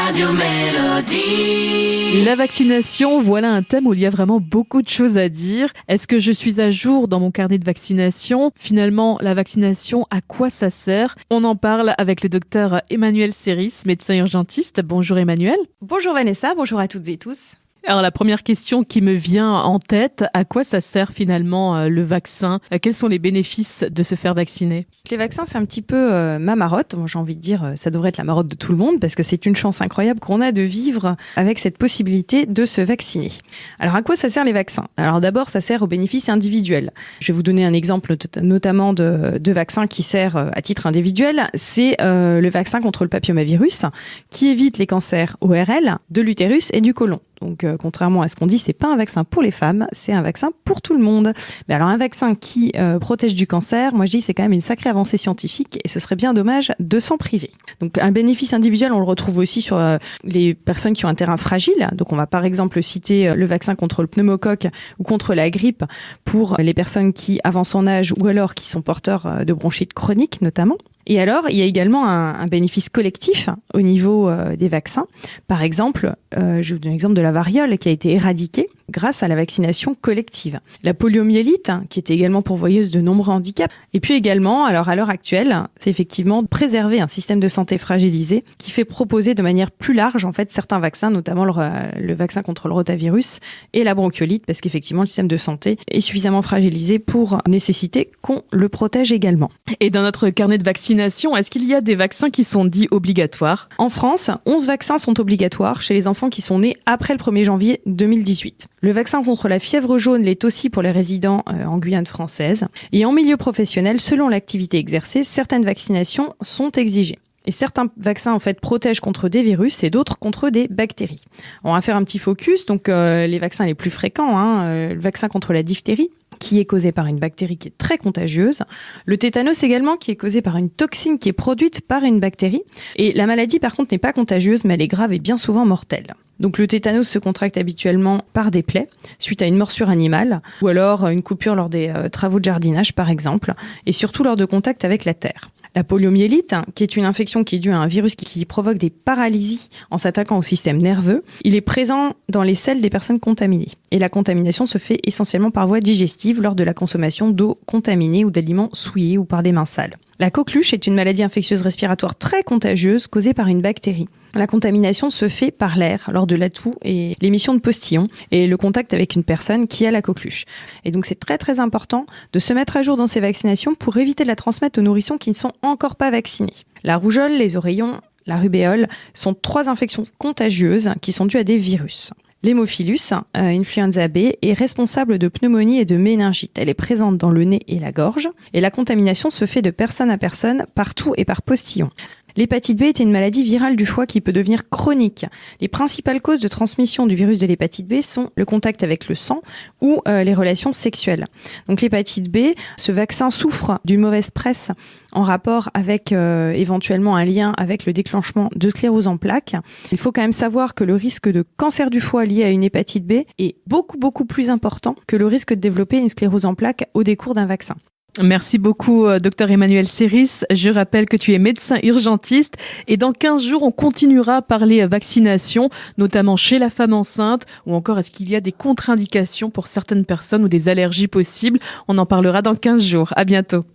Radio Mélodie. La vaccination, voilà un thème où il y a vraiment beaucoup de choses à dire. Est-ce que je suis à jour dans mon carnet de vaccination? Finalement, la vaccination, à quoi ça sert? On en parle avec le docteur Emmanuel Séris, médecin urgentiste. Bonjour Emmanuel. Bonjour Vanessa, bonjour à toutes et tous. Alors la première question qui me vient en tête, à quoi ça sert finalement le vaccin? Quels sont les bénéfices de se faire vacciner? Les vaccins, c'est un petit peu ma marotte. Moi, j'ai envie de dire, ça devrait être la marotte de tout le monde parce que c'est une chance incroyable qu'on a de vivre avec cette possibilité de se vacciner. Alors, à quoi ça sert les vaccins? Alors d'abord, ça sert aux bénéfices individuels. Je vais vous donner un exemple notamment de vaccin qui sert à titre individuel. C'est le vaccin contre le papillomavirus qui évite les cancers ORL, de l'utérus et du côlon. Donc, contrairement à ce qu'on dit, c'est pas un vaccin pour les femmes, c'est un vaccin pour tout le monde. Mais alors, un vaccin qui protège du cancer, moi je dis c'est quand même une sacrée avancée scientifique et ce serait bien dommage de s'en priver. Donc, un bénéfice individuel, on le retrouve aussi sur les personnes qui ont un terrain fragile. Donc, on va par exemple citer le vaccin contre le pneumocoque ou contre la grippe pour les personnes qui avancent en âge ou alors qui sont porteurs de bronchite chronique notamment. Et alors, il y a également un bénéfice collectif au niveau des vaccins. Par exemple, je vous donne l'exemple de la variole qui a été éradiquée grâce à la vaccination collective. La poliomyélite, qui était également pourvoyeuse de nombreux handicaps. Et puis également, alors à l'heure actuelle, c'est effectivement de préserver un système de santé fragilisé qui fait proposer de manière plus large en fait certains vaccins, notamment le vaccin contre le rotavirus et la bronchiolite, parce qu'effectivement le système de santé est suffisamment fragilisé pour nécessiter qu'on le protège également. Et dans notre carnet de vaccination, est-ce qu'il y a des vaccins qui sont dits obligatoires? En France, 11 vaccins sont obligatoires chez les enfants qui sont nés après le 1er janvier 2018. Le vaccin contre la fièvre jaune l'est aussi pour les résidents en Guyane française. Et en milieu professionnel, selon l'activité exercée, certaines vaccinations sont exigées. Et certains vaccins, en fait, protègent contre des virus et d'autres contre des bactéries. On va faire un petit focus. Donc, les vaccins les plus fréquents, le vaccin contre la diphtérie, qui est causé par une bactérie qui est très contagieuse. Le tétanos également, qui est causé par une toxine qui est produite par une bactérie. Et la maladie, par contre, n'est pas contagieuse, mais elle est grave et bien souvent mortelle. Donc le tétanos se contracte habituellement par des plaies, suite à une morsure animale, ou alors une coupure lors des travaux de jardinage, par exemple, et surtout lors de contact avec la terre. La poliomyélite, qui est une infection qui est due à un virus qui provoque des paralysies en s'attaquant au système nerveux, il est présent dans les selles des personnes contaminées. Et la contamination se fait essentiellement par voie digestive lors de la consommation d'eau contaminée ou d'aliments souillés ou par des mains sales. La coqueluche est une maladie infectieuse respiratoire très contagieuse causée par une bactérie. La contamination se fait par l'air lors de l'atout et l'émission de postillons et le contact avec une personne qui a la coqueluche. Et donc c'est très très important de se mettre à jour dans ces vaccinations pour éviter de la transmettre aux nourrissons qui ne sont encore pas vaccinés. La rougeole, les oreillons, la rubéole sont 3 infections contagieuses qui sont dues à des virus. L'hémophilus, influenza B, est responsable de pneumonie et de méningite. Elle est présente dans le nez et la gorge. Et la contamination se fait de personne à personne, partout et par postillon. L'hépatite B est une maladie virale du foie qui peut devenir chronique. Les principales causes de transmission du virus de l'hépatite B sont le contact avec le sang ou les relations sexuelles. Donc l'hépatite B, ce vaccin souffre d'une mauvaise presse en rapport avec éventuellement un lien avec le déclenchement de sclérose en plaques. Il faut quand même savoir que le risque de cancer du foie lié à une hépatite B est beaucoup plus important que le risque de développer une sclérose en plaques au décours d'un vaccin. Merci beaucoup, docteur Emmanuel Séris. Je rappelle que tu es médecin urgentiste et dans 15 jours, on continuera à parler vaccination, notamment chez la femme enceinte ou encore est-ce qu'il y a des contre-indications pour certaines personnes ou des allergies possibles. On en parlera dans 15 jours. À bientôt.